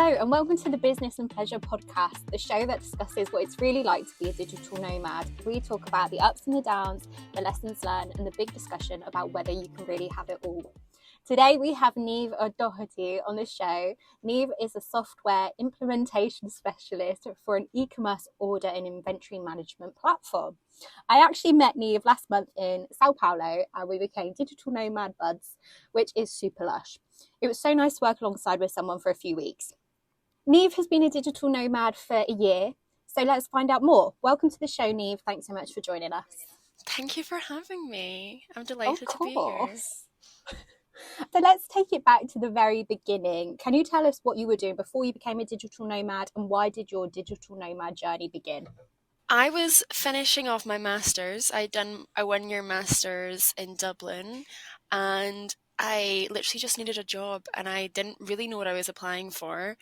Hello and welcome to the Business and Pleasure podcast, the show that discusses what it's really like to be a digital nomad. We talk about the ups and the downs, the lessons learned, and the big discussion about whether you can really have it all. Today we have Niamh O'Doherty on the show. Niamh is a software implementation specialist for an e-commerce order and inventory management platform. I actually met Niamh last month in Sao Paulo and we became digital nomad buds, which is super lush. It was so nice to work alongside with someone for a few weeks. Niamh has been a digital nomad for a year, so let's find out more. Welcome to the show, Niamh. Thanks so much for joining us. Thank you for having me. I'm delighted to be here. So let's take it back to the very beginning. Can you tell us what you were doing before you became a digital nomad, and why did your digital nomad journey begin? I was finishing off my master's. I'd done a 1-year master's in Dublin, and I literally just needed a job, and I didn't really know what I was applying for.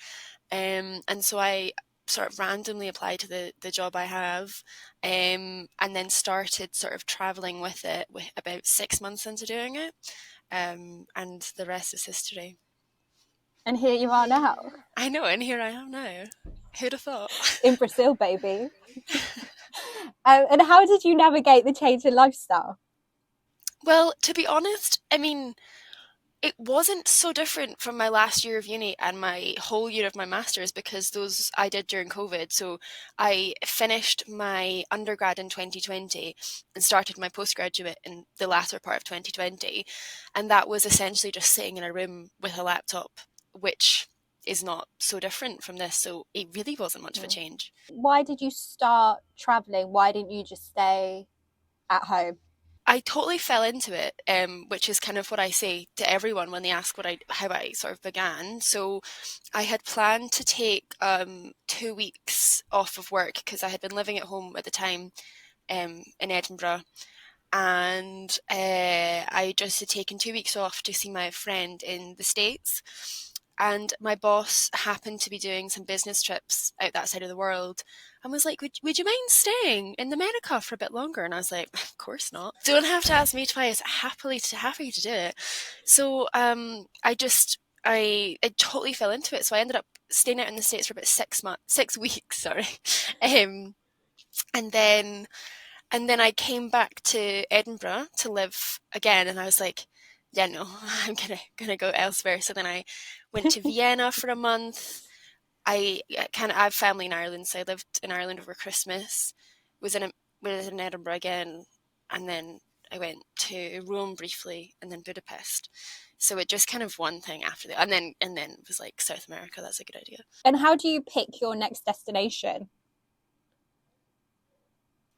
And so I sort of randomly applied to the job I have, and then started sort of traveling with it with about 6 months into doing it. And the rest is history. And here you are now. I know, and here I am now. Who'd have thought? In Brazil, baby. And how did you navigate the change in lifestyle? Well, to be honest, I mean, it wasn't so different from my last year of uni and my whole year of my master's, because those I did during COVID. So I finished my undergrad in 2020 and started my postgraduate in the latter part of 2020. And that was essentially just sitting in a room with a laptop, which is not so different from this. So it really wasn't much of a change. Why did you start traveling? Why didn't you just stay at home? I totally fell into it, which is kind of what I say to everyone when they ask how I sort of began. So I had planned to take 2 weeks off of work because I had been living at home at the time in Edinburgh. And I just had taken 2 weeks off to see my friend in the States. And my boss happened to be doing some business trips out that side of the world and was like, would you mind staying in America for a bit longer? And I was like, of course not. Don't have to ask me twice. Happy to do it. So I totally fell into it. So I ended up staying out in the States for about 6 weeks, sorry. And then I came back to Edinburgh to live again, and I was like, yeah, no, I'm gonna go elsewhere. So then I went to Vienna for a month. I have family in Ireland, so I lived in Ireland over Christmas. Was in Edinburgh again, and then I went to Rome briefly, and then Budapest. So it just kind of one thing after the, and then it was like South America. That's a good idea. And how do you pick your next destination?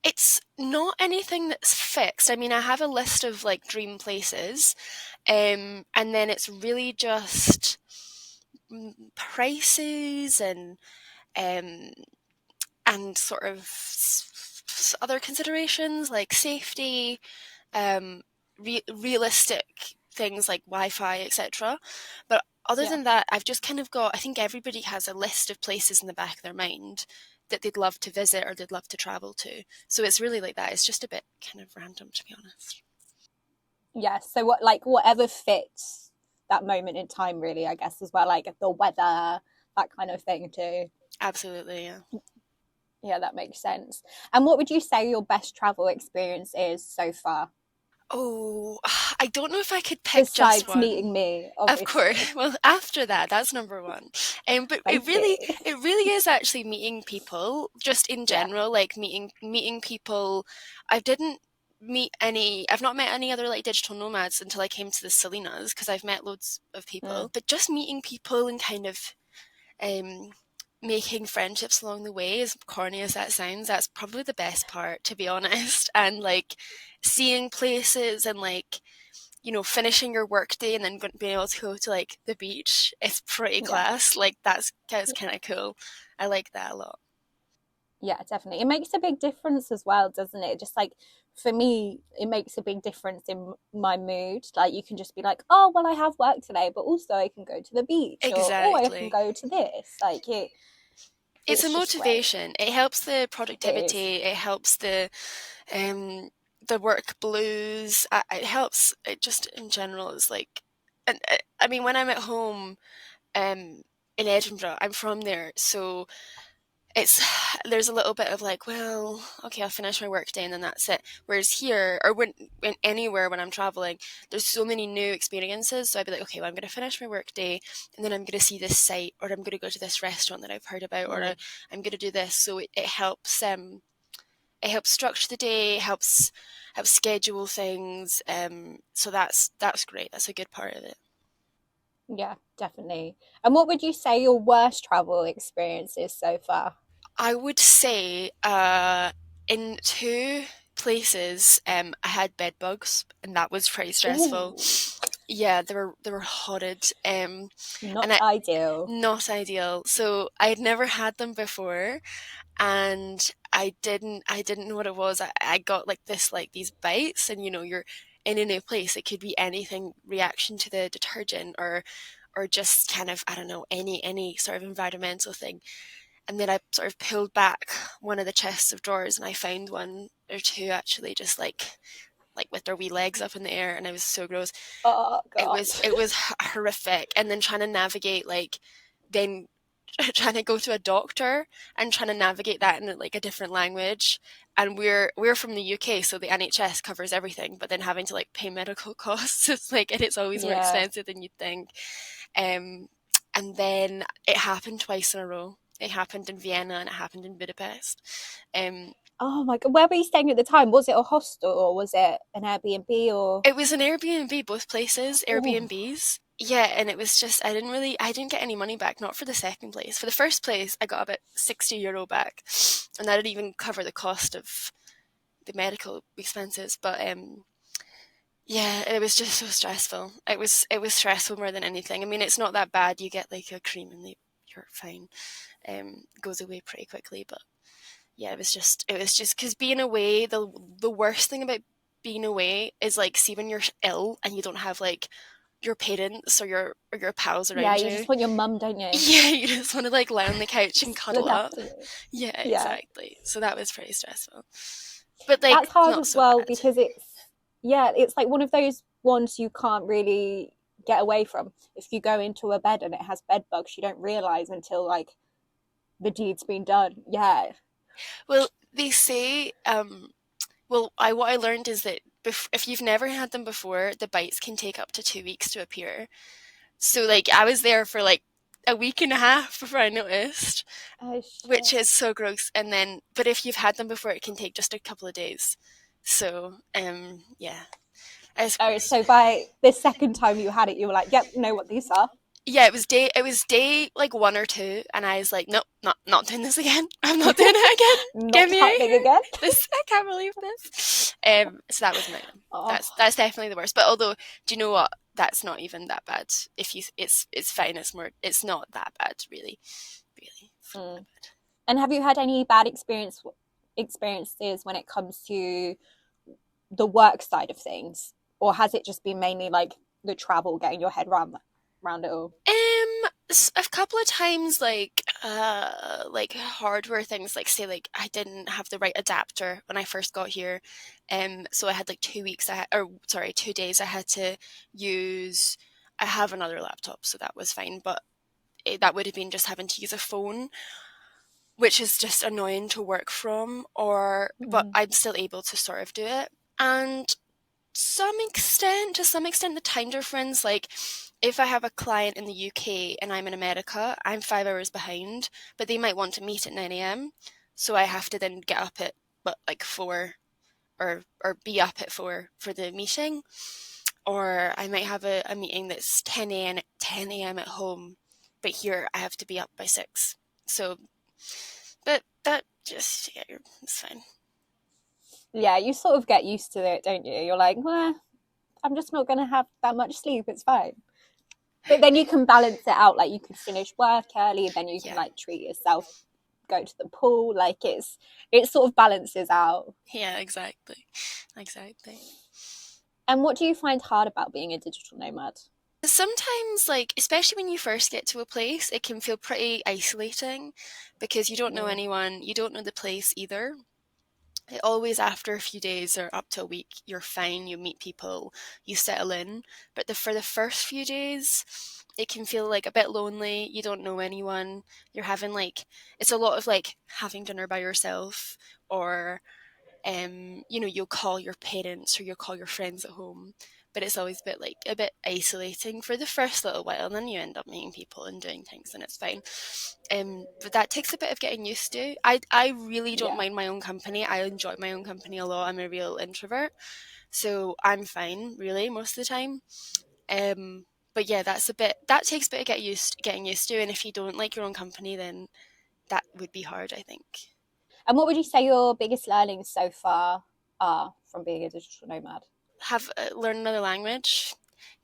It's not anything that's fixed. I mean, I have a list of like dream places, and then it's really just prices and sort of other considerations like safety, realistic things like Wi-Fi, etc. But other than that, I've just kind of got, I think everybody has a list of places in the back of their mind that they'd love to visit or they'd love to travel to. So it's really like that. It's just a bit kind of random, to be honest. Yeah, so whatever fits that moment in time, really, I guess, as well, like the weather, that kind of thing too. Absolutely, yeah. Yeah, that makes sense. And what would you say your best travel experience is so far? Oh, I don't know if I could pick Besides just one. meeting me, obviously. Of course. Well, after that's number one. But it really is actually meeting people, just in general, like meeting people. I've not met any other like digital nomads until I came to the Salinas, because I've met loads of people. But just meeting people and kind of making friendships along the way, as corny as that sounds, that's probably the best part, to be honest. And like seeing places and like, you know, finishing your work day and then being able to go to like the beach is pretty class. Like that's kind of cool. I like that a lot. Yeah, definitely. It makes a big difference as well, doesn't it? Just like for me, it makes a big difference in my mood. Like you can just be like, oh, well, I have work today, but also I can go to the beach. Exactly. Or I can go to this. Like it's a motivation. It helps the productivity. It helps the work blues. It helps. It just in general is like, and I mean, when I'm at home, in Edinburgh. I'm from there, so there's a little bit of like, well, okay, I'll finish my work day and then that's it. Whereas here, or when anywhere when I'm traveling, there's so many new experiences. So I'd be like, okay, well, I'm going to finish my work day and then I'm going to see this site, or I'm going to go to this restaurant that I've heard about, or I'm going to do this. So it helps structure the day, helps schedule things. So that's great. That's a good part of it. Yeah, definitely. And what would you say your worst travel experience is so far? I would say in two places I had bed bugs, and that was pretty stressful. Ooh, Yeah, they were horrid. And not I ideal. not ideal. So I had never had them before, and I didn't know what it was. I got like these bites, and you're in a new place. It could be anything, reaction to the detergent, or just kind of, I don't know, any sort of environmental thing. And then I sort of pulled back one of the chests of drawers, and I found one or two actually just like with their wee legs up in the air, and it was so gross. Oh It God. was it was horrific. And then trying to navigate, like, then trying to go to a doctor and trying to navigate that in like a different language. And we're from the UK, so the NHS covers everything, but then having to like pay medical costs, it's like, and it's always more Yeah. expensive than you'd think. Um, and then it happened twice in a row. It happened in Vienna and it happened in Budapest. Um, Oh my God. Where were you staying at the time? Was it a hostel or was it an Airbnb or? it was an Airbnb, both places, Oh, Airbnbs. Yeah, and it was just, I didn't get any money back, not for the second place. For the first place, I got about €60 back, and that didn't even cover the cost of the medical expenses. But yeah, it was just so stressful. It was stressful more than anything. I mean, it's not that bad. You get like a cream and you're fine. Goes away pretty quickly. But yeah, it was just because being away, the worst thing about being away is like, see when you're ill and you don't have like your parents or your pals yeah. around You you. just want your mum, don't you? Yeah, you just want to like lie on the couch and Just cuddle look up. after you. Yeah, Yeah. exactly. So that was pretty stressful, but That's like hard not as so well bad. because it's like one of those ones you can't really get away from. If you go into a bed and it has bed bugs, you don't realize until like the deed's been done. Yeah. Well, they say, well, what I learned is that if you've never had them before, the bites can take up to 2 weeks to appear. So like I was there for like a week and a half before I noticed, Oh which shit. is so gross. And then, but if you've had them before, it can take just a couple of days. So, yeah, I Oh, suppose. so by the second time you had it, you were like, "Yep, know what these are." Yeah, it was day like 1 or 2, and I was like, nope, not doing this again. I'm not doing it again. Get Not me out of happening here. again. I can't believe this. So that was my one. Oh, That's definitely the worst. But although, do you know what? That's not even that bad. If you, it's fine. It's not that bad, really. Really, it's not mm. that bad. And have you had any bad experiences when it comes to the work side of things, or has it just been mainly like the travel, getting your head round it all? A couple of times, like hardware things, like say like I didn't have the right adapter when I first got here, so I had like 2 weeks. Or sorry, 2 days. I had to use. I have another laptop, so that was fine. But that would have been just having to use a phone, which is just annoying to work from. But Mm. I'm still able to sort of do it. And to some extent, the time difference, like if I have a client in the UK and I'm in America, I'm 5 hours behind, but they might want to meet at 9 a.m. So I have to then get up at like 4, or be up at 4 for the meeting. Or I might have a meeting that's 10 a.m. at home, but here I have to be up by 6. So, but that just, yeah, it's fine. Yeah, you sort of get used to it, don't you? You're like, well, I'm just not going to have that much sleep. It's fine. But then you can balance it out. Like you could finish work early, then you can Yeah. like treat yourself, go to the pool. Like it sort of balances out. Yeah, exactly. Exactly. And what do you find hard about being a digital nomad? Sometimes, like, especially when you first get to a place, it can feel pretty isolating because you don't know Mm. anyone, you don't know the place either. always after a few days or up to a week, you're fine, you meet people, you settle in. But for the first few days, it can feel like a bit lonely. You don't know anyone. You're having like, it's a lot of like having dinner by yourself, or you'll call your parents or you'll call your friends at home. But it's always a bit isolating for the first little while, and then you end up meeting people and doing things, and it's fine. But that takes a bit of getting used to. I really don't Yeah. mind my own company. I enjoy my own company a lot. I'm a real introvert, so I'm fine really most of the time. But yeah, that takes a bit of getting used to, and if you don't like your own company, then that would be hard, I think. And what would you say your biggest learnings so far are from being a digital nomad? Have Learn another language.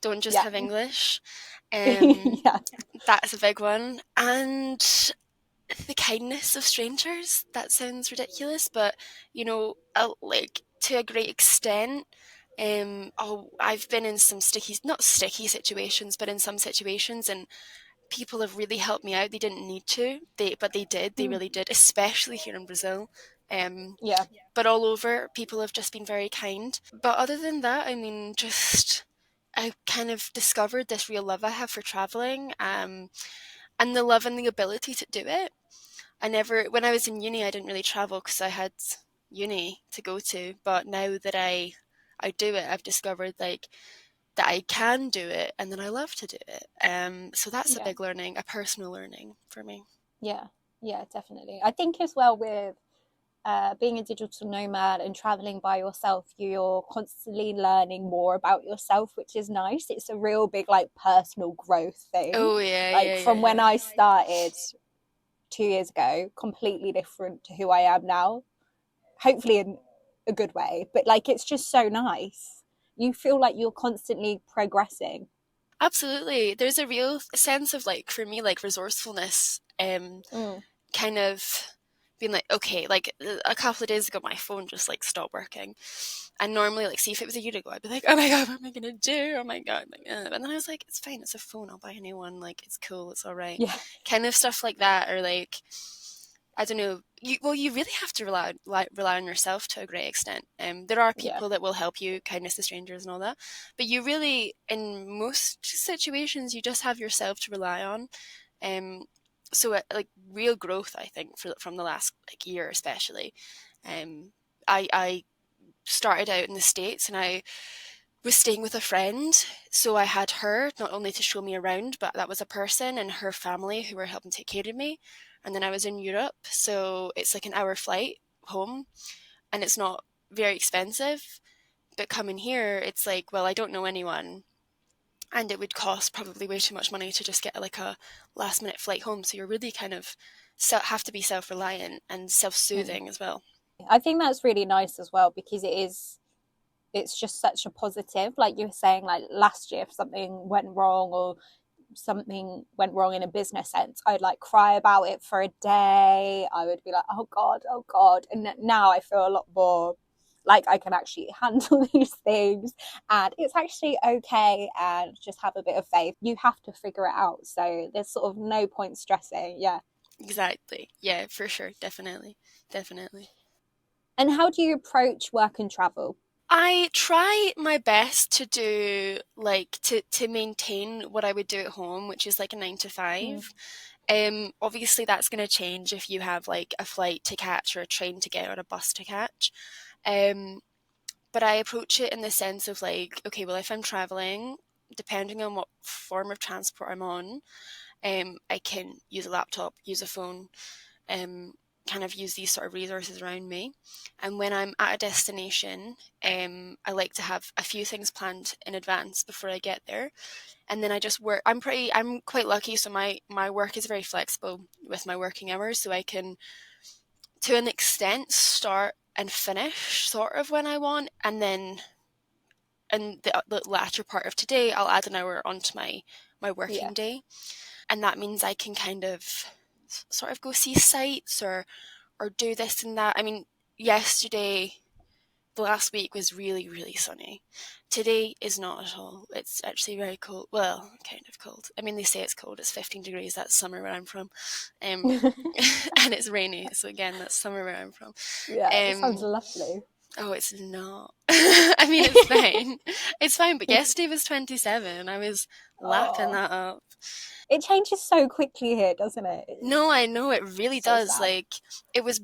Don't just Yeah. have English. Yeah. That's a big one. And the kindness of strangers. That sounds ridiculous, but like to a great extent. I've been in some not sticky situations, but in some situations, and people have really helped me out. They didn't need to, but they did. They Mm. really did, especially here in Brazil. Um, Yeah. but all over, people have just been very kind. But other than that, I mean, just I kind of discovered this real love I have for traveling, and the love and the ability to do it. When I was in uni, I didn't really travel because I had uni to go to. But now that I do it, I've discovered like that I can do it, and then I love to do it. So that's a Yeah. big learning, a personal learning for me. Yeah. Yeah, definitely. I think as well with being a digital nomad and traveling by yourself, you're constantly learning more about yourself, which is nice. It's a real big like personal growth thing. Oh yeah, Like yeah, yeah, from when yeah. I started 2 years ago, completely different to who I am now. Hopefully in a good way, but like it's just so nice. You feel like you're constantly progressing. Absolutely. There's a real sense of like for me like resourcefulness. Mm. Kind of being like, okay, like a couple of days ago, my phone just like stopped working. And normally, like, see if it was a year ago, I'd be like, oh my God, what am I going to do? Oh my God. Like, and then I was like, it's fine. It's a phone. I'll buy a new one. Like, it's cool. It's all right. Yeah. Kind of stuff like that. Or like, I don't know. You really have to rely on yourself to a great extent. There are Yeah. people that will help you, kindness to strangers and all that. But you really, in most situations, you just have yourself to rely on. Um, like real growth, I think, from the last like year especially. I started out in the States and I was staying with a friend. So I had her not only to show me around, but that was a person and her family who were helping take care of me. And then I was in Europe, so it's like an hour flight home and it's not very expensive. But coming here, it's like, well, I don't know anyone. And it would cost probably way too much money to just get like a last minute flight home. So you're really kind of have to be self reliant and self Mm. soothing as well. I think that's really nice as well because it's just such a positive. Like you were saying, like last year if something went wrong or something went wrong in a business sense, I'd like cry about it for a day. I would be like, oh God, oh God. And now I feel a lot more like I can actually handle these things and it's actually okay, and just have a bit of faith. You have to figure it out. So there's sort of no point stressing. Yeah. Exactly. Yeah, for sure. Definitely. Definitely. And how do you approach work and travel? I try my best to do like to maintain what I would do at home, which is like a 9 to 5. Mm. Obviously that's going to change if you have like a flight to catch or a train to get or a bus to catch. Um, but I approach it in the sense of like, okay, well, if I'm traveling, depending on what form of transport I'm on, I can use a laptop, use a phone, um, kind of use these sort of resources around me. And when I'm at a destination, I like to have a few things planned in advance before I get there. And then I just work. I'm quite lucky, so my work is very flexible with my working hours, so I can, to an extent, start and finish sort of when I want, and then in the latter part of today, I'll add an hour onto my Yeah. working day, and that means I can kind of sort of go see sites or do this and that. I mean, yesterday the last week was really, really sunny. Today is not at all. It's actually very cold. Well, kind of cold. I mean, they say it's cold. It's 15 degrees. That's summer where I'm from. And it's rainy. So again, that's summer where I'm from. Yeah, it sounds lovely. Oh, it's not. I mean, it's fine. It's fine, but yesterday was 27. I was lapping that up. It changes so quickly here, doesn't it? No, I know, it really does. Sad. Like, it was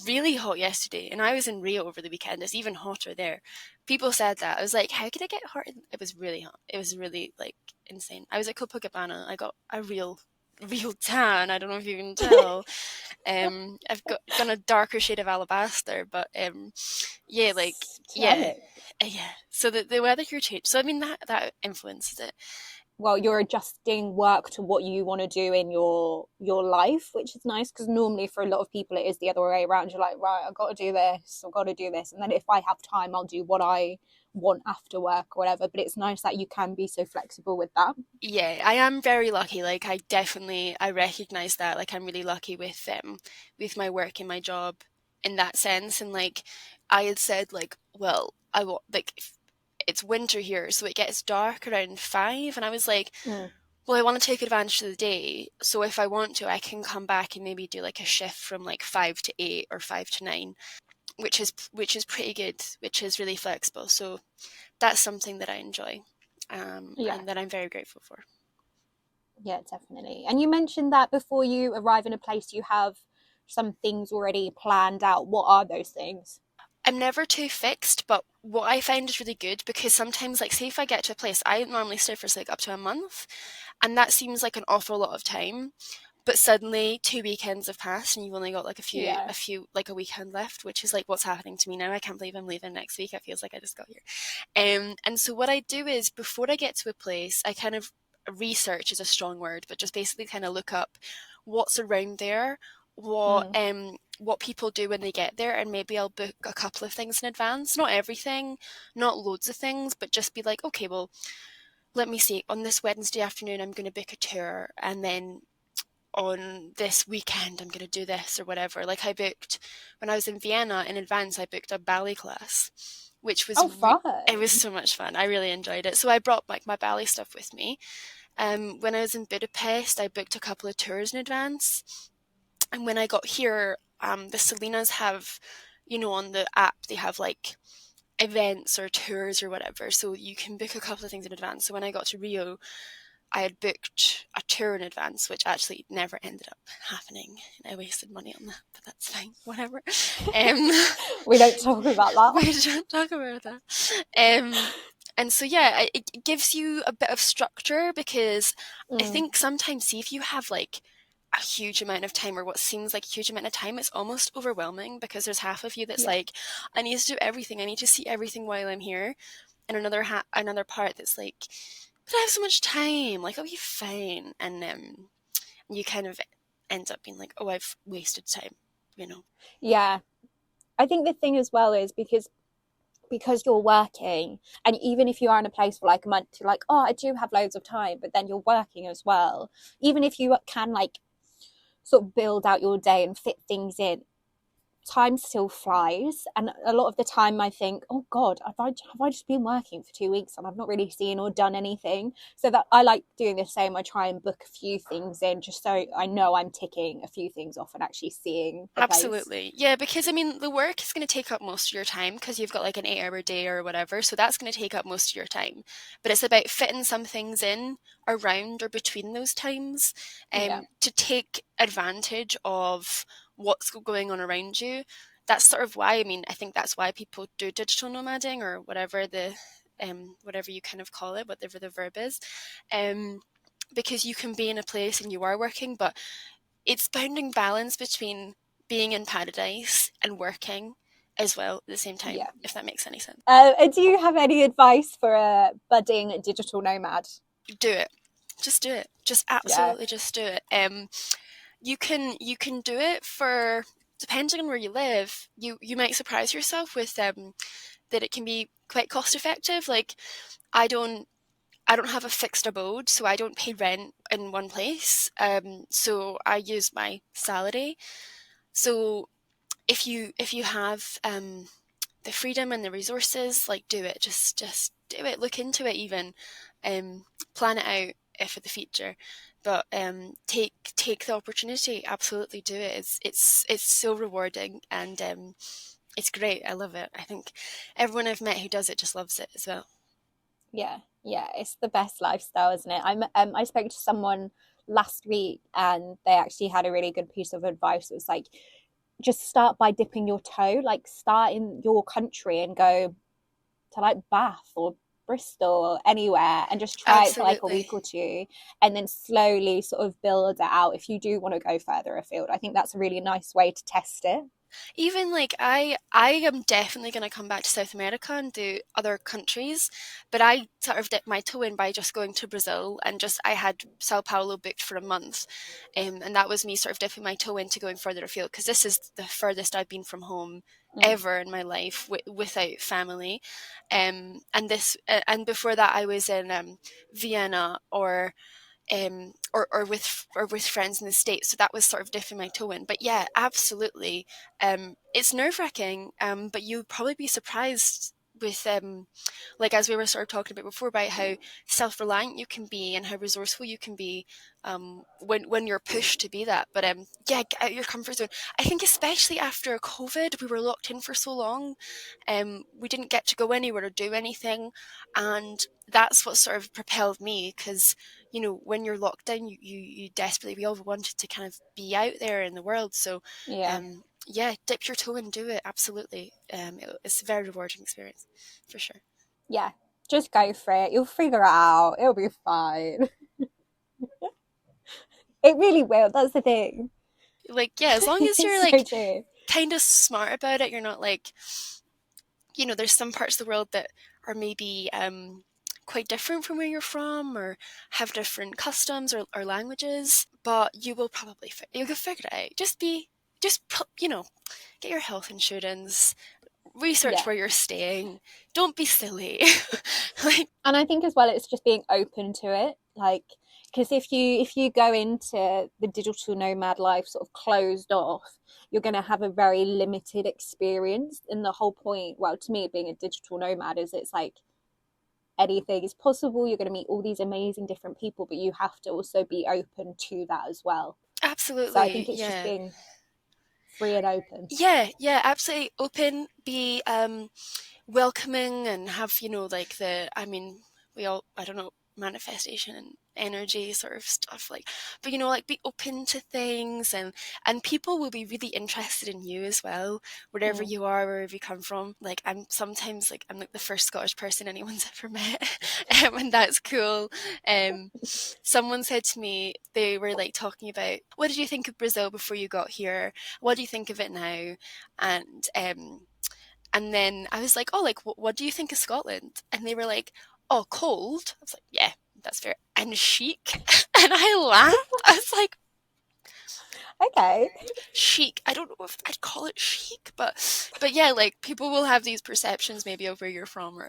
really hot yesterday, and I was in Rio over the weekend. It's even hotter there. People said that. I was like, how could it get hot? It was really hot. It was really, like, insane. I was at Copacabana. I got a real tan. I don't know if you can tell. I've got a darker shade of alabaster, but yeah, like yeah. So the weather here changed. So I mean that influences it. Well, you're adjusting work to what you want to do in your life, which is nice, because normally for a lot of people it is the other way around. You're like, right, I've got to do this, I've got to do this, and then if I have time, I'll do what I want after work or whatever. But it's nice that you can be so flexible with that. Yeah, I am very lucky. Like, I recognize that. Like, I'm really lucky with my work and my job in that sense. And like, I had said, like, well, I want, like, it's winter here, so it gets dark around 5, and I was like, well, I want to take advantage of the day, so if I want to, I can come back and maybe do like a shift from like 5 to 8 or 5 to 9, which is pretty good, which is really flexible. So that's something that I enjoy, and that I'm very grateful for. Yeah, definitely. And you mentioned that before you arrive in a place, you have some things already planned out. What are those things? I'm never too fixed, but what I find is really good, because sometimes, like, say if I get to a place, I normally stay for like up to a month, and that seems like an awful lot of time, but suddenly 2 weekends have passed and you've only got like a few like a weekend left, which is like what's happening to me now. I can't believe I'm leaving next week. It feels like I just got here. And so what I do is, before I get to a place, I kind of research is a strong word, but just basically kind of look up what's around there, what people do when they get there, and maybe I'll book a couple of things in advance. Not everything, not loads of things, but just be like, okay, well, let me see, on this Wednesday afternoon I'm going to book a tour, and then on this weekend I'm going to do this or whatever. Like, I booked, when I was in Vienna in advance, I booked a ballet class, which was fun. It was so much fun. I really enjoyed it. So I brought like my ballet stuff with me. When I was in Budapest, I booked a couple of tours in advance. And when I got here, the Salinas have, on the app, they have like events or tours or whatever. So you can book a couple of things in advance. So when I got to Rio, I had booked a tour in advance, which actually never ended up happening. I wasted money on that, but that's fine. Whatever. We don't talk about that. We don't talk about that. And so, yeah, it gives you a bit of structure, because I think sometimes, see, if you have like a huge amount of time, or what seems like a huge amount of time, it's almost overwhelming, because there's half of you that's like, I need to do everything. I need to see everything while I'm here. And another part that's like, but I have so much time, like, I'll be fine. And you kind of end up being like, oh, I've wasted time, Yeah. I think the thing as well is because you're working, and even if you are in a place for like a month, you're like, oh, I do have loads of time, but then you're working as well. Even if you can like sort of build out your day and fit things in, time still flies. And a lot of the time I think, oh God, have I just been working for 2 weeks and I've not really seen or done anything? So that I like doing the same. I try and book a few things in, just so I know I'm ticking a few things off and actually seeing the Absolutely. place. Yeah, because I mean, the work is going to take up most of your time, because you've got like an 8-hour day or whatever, so that's going to take up most of your time. But it's about fitting some things in around or between those times, to take advantage of what's going on around you. That's sort of why, I mean, I think that's why people do digital nomading, or whatever whatever you kind of call it, whatever the verb is, because you can be in a place and you are working, but it's finding balance between being in paradise and working as well at the same time, if that makes any sense. Do you have any advice for a budding digital nomad? Do it. Just do it. Just absolutely just do it. You can do it for, depending on where you live, you might surprise yourself with that it can be quite cost effective. Like, I don't have a fixed abode, so I don't pay rent in one place. So I use my salary. So if you have the freedom and the resources, like do it. Just do it. Look into it even. Plan it out for the future. But take the opportunity. Absolutely do it. It's so rewarding, and it's great. I love it. I think everyone I've met who does it just loves it as well. Yeah, yeah, it's the best lifestyle, isn't it? I spoke to someone last week, and they actually had a really good piece of advice. It was like, just start by dipping your toe, like start in your country and go to like Bath or Bristol or anywhere, and just try it for like a Absolutely. week or two, and then slowly sort of build it out if you do want to go further afield. I think that's a really nice way to test it. Even like I am definitely going to come back to South America and do other countries, but I sort of dipped my toe in by just going to Brazil, and just I had Sao Paulo booked for a month, and that was me sort of dipping my toe into going further afield, because this is the furthest I've been from home ever in my life without family, and before that I was in Vienna or with friends in the States. So that was sort of dipping my toe in. But yeah, absolutely. It's nerve-wracking, but you'd probably be surprised with like as we were sort of talking about before, about how self-reliant you can be and how resourceful you can be when you're pushed to be that. But yeah, get out your comfort zone. I think especially after COVID, we were locked in for so long. We didn't get to go anywhere or do anything, and that's what sort of propelled me, because when you're locked down, you desperately, we all wanted to kind of be out there in the world. So Yeah, yeah, dip your toe and do it. Absolutely. It's a very rewarding experience for sure. yeah, just go for it. You'll figure it out. It'll be fine. It really will. That's the thing. Like, yeah, as long as you're It's so like true. kind of smart about it, you're not like, there's some parts of the world that are maybe quite different from where you're from, or have different customs or languages, but you will probably you'll figure it out. Get your health insurance, research Yeah. where you're staying. Don't be silly. Like, And I think as well, it's just being open to it. Like, because if you go into the digital nomad life sort of closed off, you're going to have a very limited experience. And the whole point, well, to me, being a digital nomad is it's like anything is possible. You're going to meet all these amazing different people, but you have to also be open to that as well. So I absolutely, think it's just yeah. being free and open. Yeah, absolutely open, be welcoming, and have, like I don't know, manifestation and energy sort of stuff, like, but like be open to things, and people will be really interested in you as well, wherever Mm. you are, wherever you come from. Like, I'm sometimes like, I'm like the first Scottish person anyone's ever met, and that's cool. Someone said to me, they were like talking about, what did you think of Brazil before you got here? What do you think of it now? And then I was like, oh, like, what do you think of Scotland? And they were like, oh, cold. I was like, yeah, that's fair. And chic. And I laughed. I was like, Okay. chic. I don't know if I'd call it chic, but yeah, like, people will have these perceptions maybe of where you're from,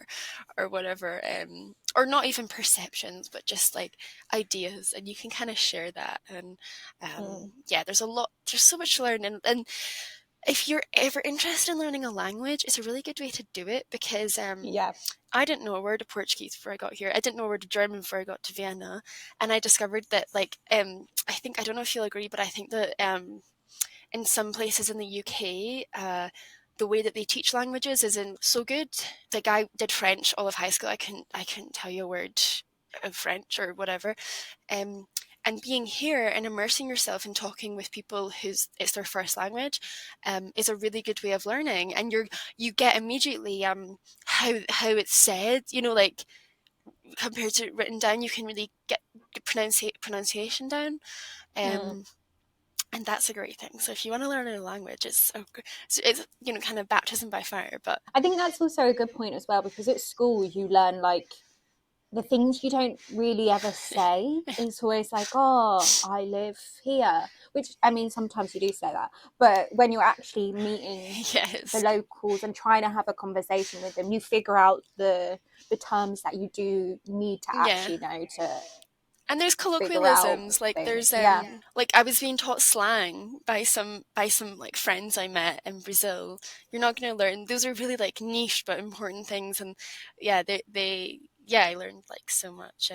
or whatever, or not even perceptions, but just like ideas, and you can kind of share that. And Mm. yeah, there's so much to learn, and if you're ever interested in learning a language, it's a really good way to do it, because Yeah. I didn't know a word of Portuguese before I got here. I didn't know a word of German before I got to Vienna, and I discovered that, like, I don't know if you'll agree, but I think that in some places in the UK, the way that they teach languages isn't so good. Like, I did French all of high school. I couldn't tell you a word of French or whatever. Um, and being here and immersing yourself in talking with people whose it's their first language, is a really good way of learning. And you get immediately how it's said. Like, compared to written down, you can really get pronunciation down. Mm. Um, and that's a great thing. So if you want to learn a language, it's kind of baptism by fire. But I think that's also a good point as well, because at school you learn like the things you don't really ever say. It's always like, oh, I live here, which, I mean, sometimes you do say that, but when you're actually meeting the yes, locals and trying to have a conversation with them, you figure out the terms that you do need to yeah, actually know to And there's figure out colloquialisms, like things. there's Yeah. like I was being taught slang by some like friends I met in Brazil. You're not going to learn, those are really like niche but important things, and yeah, they yeah, I learned like so much.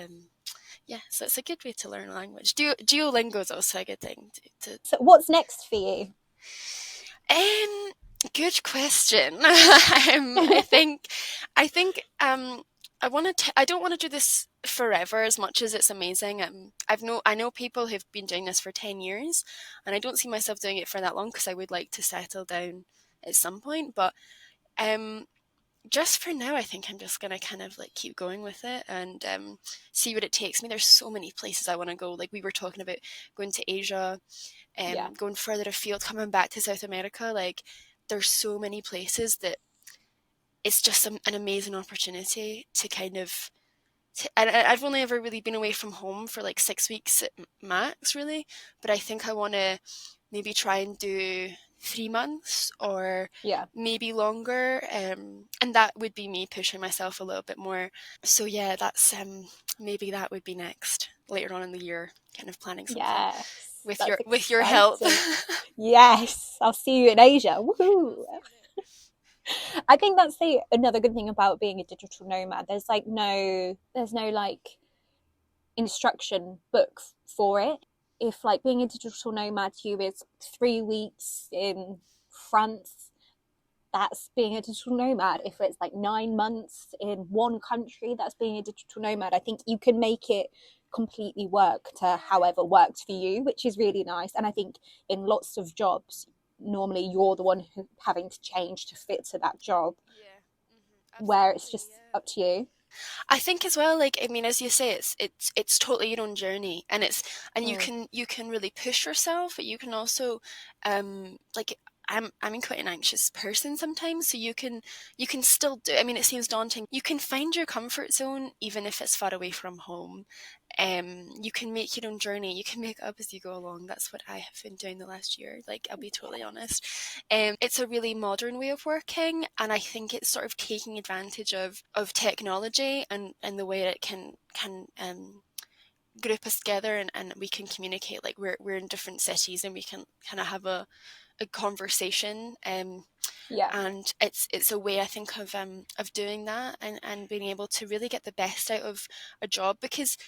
Yeah, so it's a good way to learn a language. Duolingo is also a good thing to So what's next for you? Good question. I think I don't want to do this forever as much as it's amazing. I know people who've been doing this for 10 years, and I don't see myself doing it for that long because I would like to settle down at some point, but um just for now, I think I'm just gonna kind of like keep going with it and see what it takes me. There's so many places I want to go. Like we were talking about going to Asia, Yeah. going further afield, coming back to South America. Like there's so many places that it's just an amazing opportunity to kind of. And I've only ever really been away from home for like 6 weeks at max, really. But I think I want to maybe try and do 3 months or Yeah. maybe longer. And that would be me pushing myself a little bit more. So yeah, that's maybe that would be next later on in the year, kind of planning something Yes. with That's your help. exciting. Yes. I'll see you in Asia. Woohoo. I think that's another good thing about being a digital nomad. There's no like instruction book for it. If like being a digital nomad to you is 3 weeks in France, that's being a digital nomad. If it's like 9 months in one country, that's being a digital nomad. I think you can make it completely work to however works for you, which is really nice. And I think in lots of jobs, normally you're the one who having to change to fit to that job, where it's just up to you. I think as well, like I mean, as you say, it's totally your own journey, and Mm. you can really push yourself, but you can also, like I'm quite an anxious person sometimes, so you can still do. I mean, it seems daunting. You can find your comfort zone even if it's far away from home. You can make your own journey. You can make it up as you go along. That's what I have been doing the last year. Like I'll be totally honest. It's a really modern way of working, and I think it's sort of taking advantage of technology and the way it can group us together, and we can communicate. Like we're in different cities and we can kind of have a conversation. Yeah. And it's a way I think of doing that and being able to really get the best out of a job, because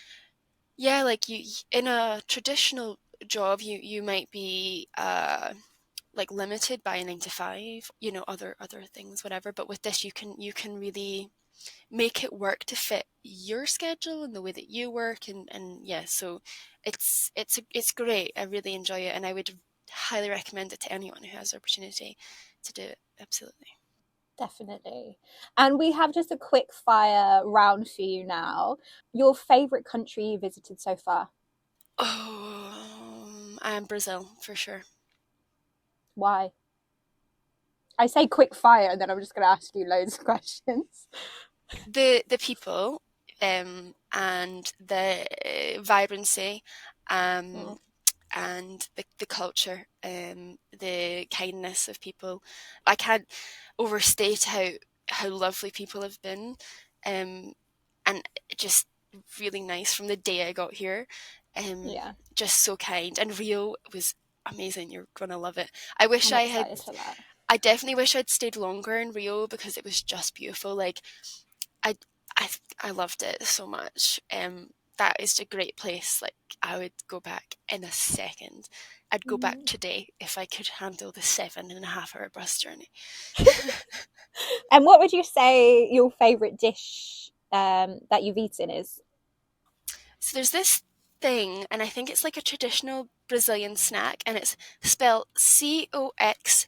yeah, like you in a traditional job you might be like limited by a 9 to 5, you know, other things, whatever. But with this, you can really make it work to fit your schedule and the way that you work, and yeah, so it's great. I really enjoy it, and I would highly recommend it to anyone who has the opportunity to do it. Absolutely. Definitely. And we have just a quick fire round for you now. Your favorite country you visited so far? Brazil for sure. Why? I say quick fire and then I'm just going to ask you loads of questions. The people, and the vibrancy, Mm. and the culture, the kindness of people. I can't overstate how lovely people have been, and just really nice from the day I got here. Yeah, Just so kind. And Rio was amazing. You're gonna love it. I wish I'm I had. excited for that. I definitely wish I'd stayed longer in Rio because it was just beautiful. Like I I I loved it so much. That is a great place. Like I would go back in a second. I'd go back Mm. today if I could handle the 7.5 hour bus journey. And what would you say your favourite dish that you've eaten is? So there's this thing, and I think it's like a traditional Brazilian snack, and it's spelled Coxinha.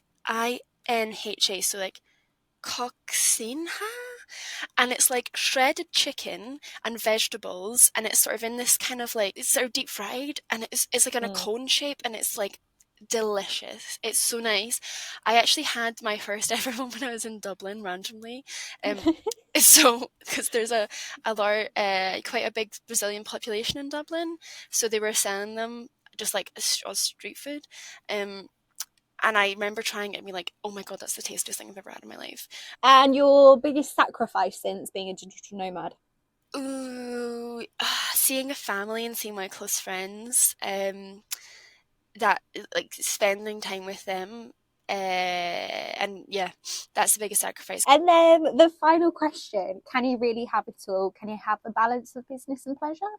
So like coxinha, and it's like shredded chicken and vegetables, and it's sort of in this kind of like, it's sort of deep fried, and it's like in a Mm. cone shape, and it's like delicious. It's so nice. I actually had my first ever one when I was in Dublin randomly. So because there's a large, quite a big Brazilian population in Dublin, so they were selling them just like as street food. And I remember trying it and being like, oh my god, that's the tastiest thing I've ever had in my life. And your biggest sacrifice since being a digital nomad? Ooh, seeing a family and seeing my close friends, that like spending time with them, and yeah, that's the biggest sacrifice. And then the final question, can you really have it all? Can you have the balance of business and pleasure?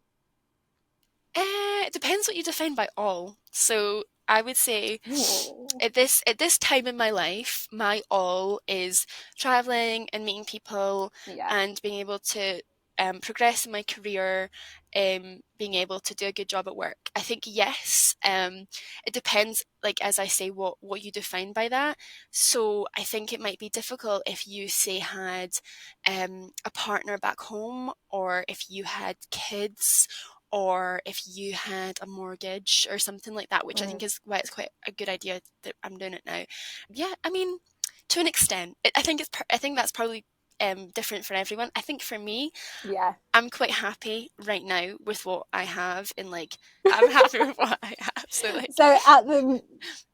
It depends what you define by all. So I would say Ooh. at this time in my life, my all is traveling and meeting people and being able to progress in my career, being able to do a good job at work. I think yes, it depends, like as I say, what you define by that. So I think it might be difficult if you say had a partner back home, or if you had kids, or if you had a mortgage or something like that, which I think is why it's quite a good idea that I'm doing it now. Yeah, I mean, to an extent, I think that's probably different for everyone. I think for me, I'm quite happy right now with what I have, and like I'm happy with what I have. So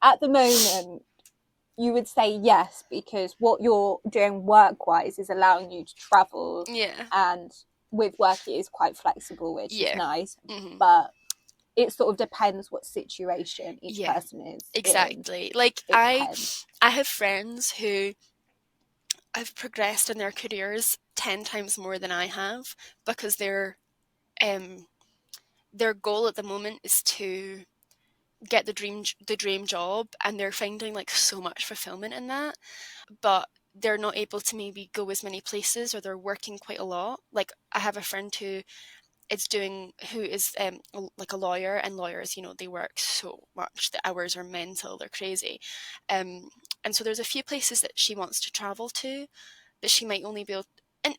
at the moment, you would say yes, because what you're doing work-wise is allowing you to travel. Yeah. And with work, it is quite flexible, which is nice. Mm-hmm. But it sort of depends what situation each person is exactly in. Like I have friends who have progressed in their careers 10 times more than I have, because their goal at the moment is to get the dream job, and they're finding like so much fulfillment in that, but they're not able to maybe go as many places, or they're working quite a lot. Like I have a friend who is like a lawyer, and lawyers, they work so much, the hours are mental, they're crazy, and so there's a few places that she wants to travel to, but she might only be able,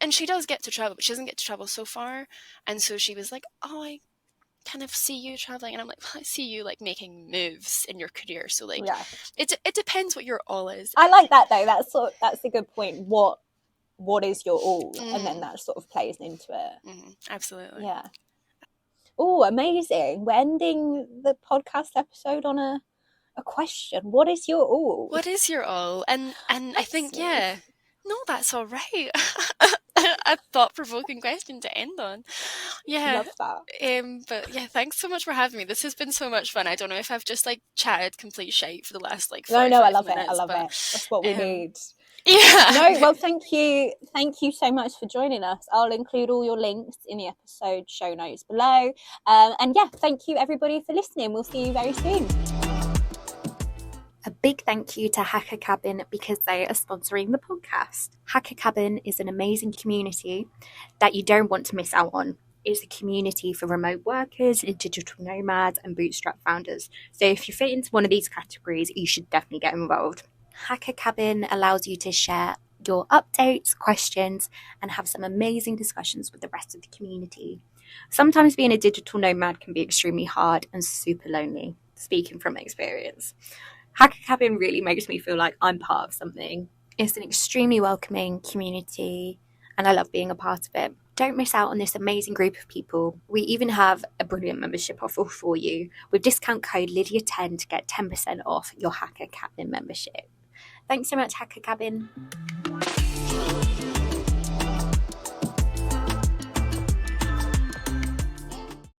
and she does get to travel, but she doesn't get to travel so far. And so she was like, oh, I kind of see you traveling, and I'm like, well, I see you like making moves in your career, so like it depends what your all is. I like that though. That's a good point. What is your all? And then that sort of plays into it. Absolutely. Yeah. Oh, amazing. We're ending the podcast episode on a question. What is your all? What is your all? And I think no, that's all right. A thought-provoking question to end on. Yeah. Love that. But yeah, thanks so much for having me. This has been so much fun. I don't know if I've just like chatted complete shite for the last like 45 No, I love minutes, it. I love it. That's what we need. Yeah. No, well, thank you so much for joining us. I'll include all your links in the episode show notes below. And yeah, thank you everybody for listening. We'll see you very soon. A big thank you to Hacker Cabin, because they are sponsoring the podcast. Hacker Cabin is an amazing community that you don't want to miss out on. It's a community for remote workers, digital nomads, and bootstrap founders. So if you fit into one of these categories, you should definitely get involved. Hacker Cabin allows you to share your updates, questions, and have some amazing discussions with the rest of the community. Sometimes being a digital nomad can be extremely hard and super lonely, speaking from experience. Hacker Cabin really makes me feel like I'm part of something. It's an extremely welcoming community, and I love being a part of it. Don't miss out on this amazing group of people. We even have a brilliant membership offer for you with discount code Lydia10 to get 10% off your Hacker Cabin membership. Thanks so much, Hacker Cabin.